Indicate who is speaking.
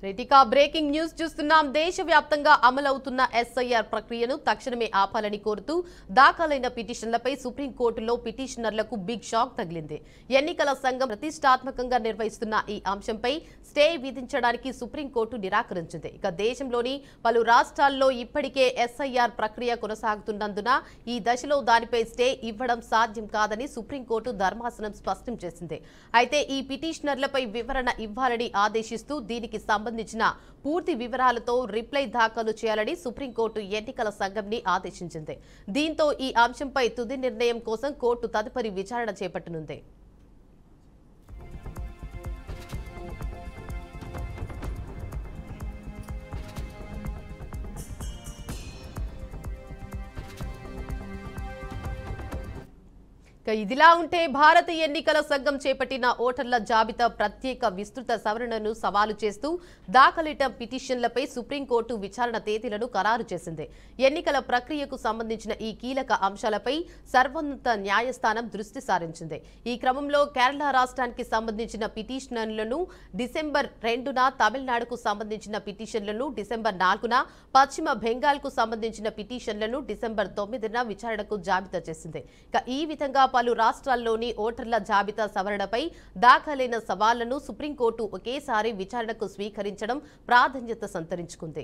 Speaker 1: రైటికా breaking news చూస్తున్నాం. దేశవ్యాప్తంగా అమలవుతున్న ఎస్ఐఆర్ ప్రక్రియను తక్షణమే ఆపాలని కోరుతూ దాఖలైన పిటిషన్లపై సుప్రీంకోర్టులో పిటిషనర్లకు బిగ్ షాక్ తగిలింది. ఎన్నికల సంఘం ప్రతిష్టాత్మకంగా నిర్వహిస్తున్న ఈ అంశంపై స్టే విధించడానికి సుప్రీంకోర్టు నిరాకరించింది. ఇక దేశంలోని పలు రాష్ట్రాల్లో ఇప్పటికే ఎస్ఐఆర్ ప్రక్రియ కొనసాగుతున్నందున ఈ దశలో దానిపై స్టే ఇవ్వడం సాధ్యం కాదని సుప్రీంకోర్టు ధర్మాసనం స్పష్టం చేసింది. అయితే ఈ పిటిషనర్లపై వివరణ ఇవ్వాలని ఆదేశిస్తూ దీనికి సంబంధించిన పూర్తి వివరాలతో రిప్లై దాఖలు చేయాలని సుప్రీంకోర్టు ఎన్నికల సంఘంని ఆదేశించింది. దీంతో ఈ అంశంపై తుది నిర్ణయం కోసం కోర్టు తదుపరి విచారణ చేపట్టనుంది. ఇదిలా ఉంటే భారత ఎన్నికల సంఘం చేపట్టిన ఓటర్ల జాబితా ప్రత్యేక విస్తృత సవరణను సవాలు చేస్తూ దాఖలైన పిటిషన్లపై సుప్రీంకోర్టు విచారణ తేదీలను ఖరారు చేసింది. ఎన్నికల ప్రక్రియకు సంబంధించిన ఈ కీలక అంశాలపై సర్వోన్నత న్యాయస్థానం దృష్టి సారించింది. ఈ క్రమంలో కేరళ రాష్ట్రానికి సంబంధించిన పిటిషన్లను డిసెంబర్ 2న, తమిళనాడుకు సంబంధించిన పిటిషన్లను డిసెంబర్ 4న, పశ్చిమ బెంగాల్కు సంబంధించిన పిటిషన్లను డిసెంబర్ 9న విచారణకు జాబితా చేసింది. ఈ విధంగా పలు రాష్ట్రాల్లోని ఓటర్ల జాబితా సవరణపై దాఖలైన సవాళ్లను సుప్రీంకోర్టు ఒకేసారి విచారణకు స్వీకరించడం ప్రాధాన్యత సంతరించుకుంది.